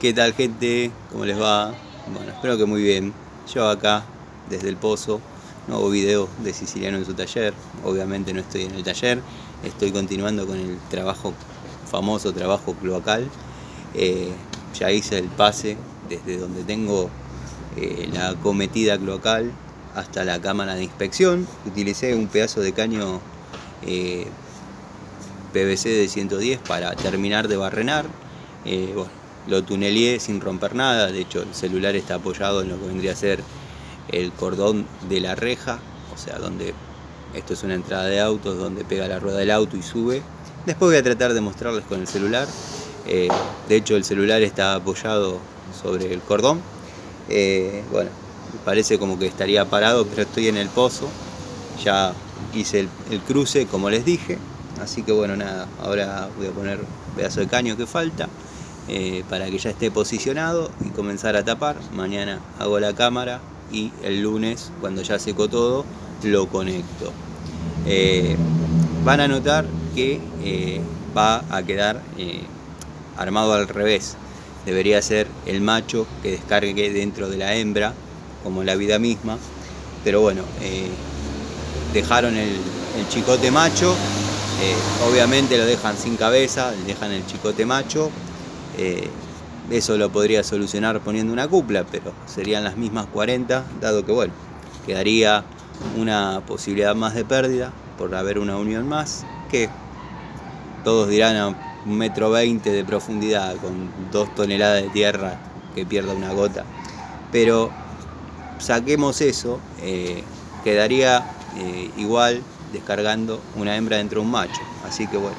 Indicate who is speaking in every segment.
Speaker 1: ¿Qué tal, gente? ¿Cómo les va? Bueno, espero que muy bien. Yo acá, desde el Pozo, nuevo video de Siciliano en su taller. Obviamente no estoy en el taller, estoy continuando con el famoso trabajo cloacal. Ya hice el pase desde donde tengo la acometida cloacal hasta la cámara de inspección. Utilicé un pedazo de caño PVC de 110 para terminar de barrenar. Bueno, lo tunelié sin romper nada. De hecho, el celular está apoyado en lo que vendría a ser el cordón de la reja, o sea, donde esto es una entrada de autos, donde pega la rueda del auto y sube. Después voy a tratar de mostrarles con el celular. De hecho, el celular está apoyado sobre el cordón. Bueno, parece como que estaría parado, pero estoy en el pozo. Ya hice el cruce, como les dije. Así que bueno, nada, ahora voy a poner un pedazo de caño que falta para que ya esté posicionado y comenzar a tapar. Mañana hago la cámara y el lunes, cuando ya secó todo, lo conecto. Van a notar que va a quedar armado al revés. Debería ser el macho que descargue dentro de la hembra, como la vida misma. Pero bueno, dejaron el chicote macho. Obviamente lo dejan sin cabeza, dejan el chicote macho. Eso lo podría solucionar poniendo una cupla, pero serían las mismas 40, dado que bueno, quedaría una posibilidad más de pérdida por haber una unión más, que todos dirán a 1,20 m de profundidad con 2 toneladas de tierra que pierda una gota. Pero saquemos eso, quedaría igual descargando una hembra dentro de un macho. Así que bueno,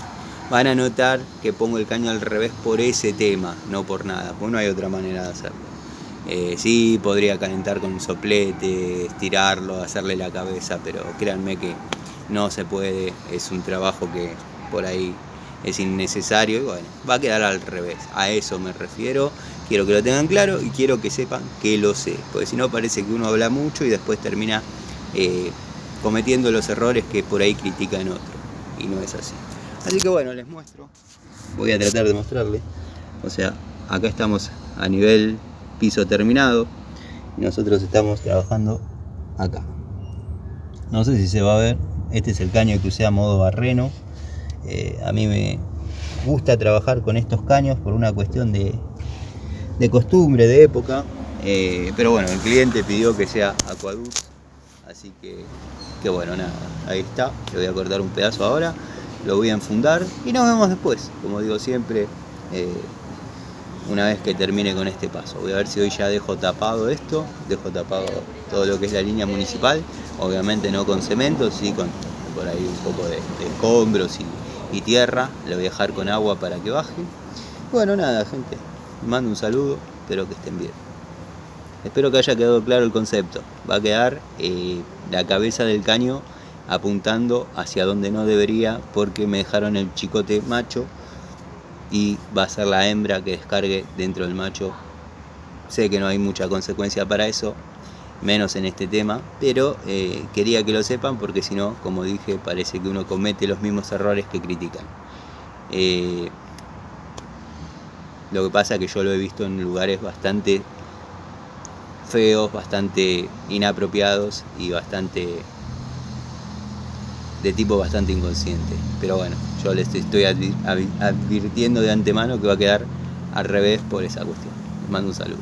Speaker 1: van a notar que pongo el caño al revés por ese tema, no por nada, porque no hay otra manera de hacerlo. Sí, podría calentar con un soplete, estirarlo, hacerle la cabeza, pero créanme que no se puede, es un trabajo que por ahí es innecesario y bueno, va a quedar al revés. A eso me refiero, quiero que lo tengan claro y quiero que sepan que lo sé, porque si no parece que uno habla mucho y después termina cometiendo los errores que por ahí critican otro, y no es así. Así que bueno, les muestro, voy a tratar de mostrarles. O sea, acá estamos a nivel piso terminado y nosotros estamos trabajando acá. No sé si se va a ver, este es el caño que usé a modo barreno. A mí me gusta trabajar con estos caños por una cuestión de costumbre, de época, pero bueno, el cliente pidió que sea Aquadus, así que bueno, nada, ahí está. Le voy a cortar un pedazo ahora, lo voy a enfundar y nos vemos después, como digo siempre, una vez que termine con este paso. Voy a ver si hoy ya dejo tapado esto, dejo tapado todo lo que es la línea municipal, obviamente no con cemento, sí con por ahí un poco de escombros y tierra. Lo voy a dejar con agua para que baje. Bueno, nada, gente, mando un saludo, espero que estén bien. Espero que haya quedado claro el concepto. Va a quedar la cabeza del caño apuntando hacia donde no debería, porque me dejaron el chicote macho y va a ser la hembra que descargue dentro del macho. Sé que no hay mucha consecuencia para eso, menos en este tema, pero quería que lo sepan, porque si no, como dije, parece que uno comete los mismos errores que critican. Lo que pasa es que yo lo he visto en lugares bastante feos, bastante inapropiados y bastante de tipo bastante inconsciente. Pero bueno, yo les estoy advirtiendo de antemano que va a quedar al revés por esa cuestión. Les mando un saludo.